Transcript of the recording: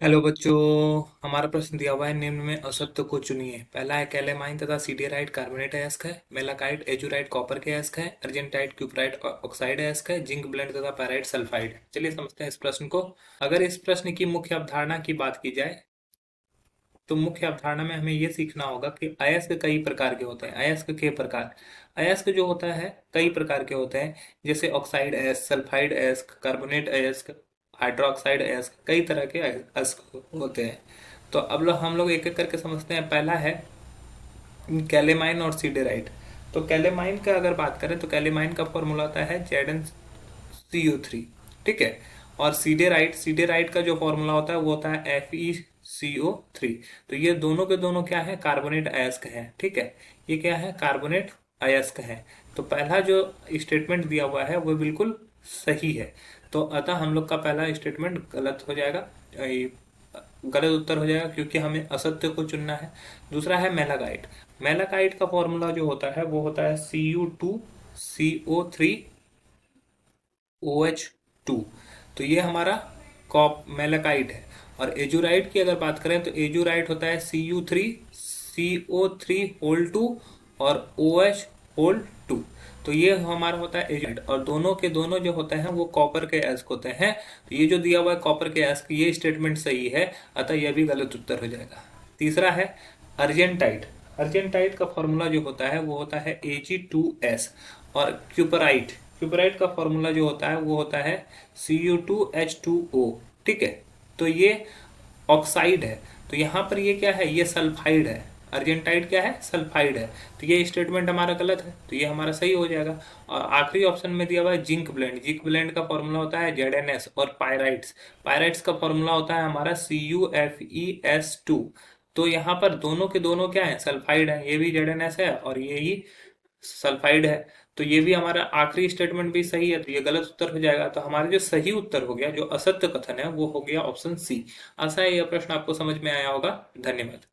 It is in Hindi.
हेलो बच्चों। हमारा प्रश्न दिया हुआ है, निम्न में असत्य को चुनिए। पहला है कैलेमाइन तथा सिडेराइट कार्बोनेट अयस्क है, मेलाकाइट एजुराइट कॉपर के अयस्क है, अर्जेंटाइट क्यूपराइट ऑक्साइड अयस्क है, जिंक ब्लेंड तथा पैराइट सल्फाइड है। चलिए समझते हैं इस प्रश्न को। अगर इस प्रश्न की मुख्य अवधारणा की बात की जाए तो मुख्य अवधारणा में हमें यह सीखना होगा कि अयस्क कई प्रकार के होते हैं। अयस्क के प्रकार, अयस्क जो होता है कई प्रकार के होते हैं, जैसे ऑक्साइड अयस्क, सल्फाइड अयस्क, कार्बोनेट अयस्क, हाइड्रोक्साइड अयस्क, कई तरह के अयस्क होते हैं। तो अब हम लोग एक एक करके समझते हैं। पहला है कैलेमाइन और सिडेराइट। तो कैलेमाइन का अगर बात करें तो कैलेमाइन का फॉर्मूला होता है ZnCO3, ठीक है। और सीडेराइट, सीडेराइट का जो फॉर्मूला होता है वो होता है FeCO3। तो ये दोनों के दोनों क्या है, कार्बोनेट अयस्क है, ठीक है। ये क्या है, कार्बोनेट अयस्क है। तो पहला जो स्टेटमेंट दिया हुआ है वो बिल्कुल सही है। तो अतः हम लोग का पहला स्टेटमेंट गलत हो जाएगा, गलत उत्तर हो जाएगा, क्योंकि हमें असत्य को चुनना है। दूसरा है मेलाकाइट। मेलाकाइट का फॉर्मूला जो होता है वो होता है Cu2CO3OH2। तो ये हमारा कॉप मेलाकाइट है। और एजुराइट की अगर बात करें तो एजुराइट होता है Cu3CO3 होल 2 और OH होल 2। तो ये हमारा होता है एजुराइट, और दोनों के दोनों जो होते हैं वो कॉपर के अयस्क होते हैं। तो ये जो दिया हुआ है कॉपर के अयस्क, ये स्टेटमेंट सही है, अतः यह भी गलत उत्तर हो जाएगा। तीसरा है अर्जेंटाइट। अर्जेंटाइट का फॉर्मूला जो होता है वो होता है Ag2S। और क्यूपराइट, क्यूपराइट का फॉर्मूला जो होता है वो होता है Cu2H2O, ठीक है। तो ये ऑक्साइड है। तो यहाँ पर ये क्या है, ये सल्फाइड है। अर्जेंटाइड क्या है, सल्फाइड है। तो ये स्टेटमेंट हमारा गलत है, तो ये हमारा सही हो जाएगा। और आखिरी ऑप्शन में दिया हुआ है जिंक ब्लेंड। जिंक ब्लेंड का फॉर्मूला होता है ZnS। और पायराइट्स, पायराइट्स का फॉर्मूला होता है हमारा CuFeS2। तो यहाँ पर दोनों के दोनों क्या है, सल्फाइड है। ये भी ZnS है और ये ही सल्फाइड है। तो ये भी हमारा आखिरी स्टेटमेंट भी सही है, तो ये गलत उत्तर हो जाएगा। तो हमारा जो सही उत्तर हो गया, जो असत्य कथन है, वो हो गया ऑप्शन सी। आशा है यह प्रश्न आपको समझ में आया होगा। धन्यवाद।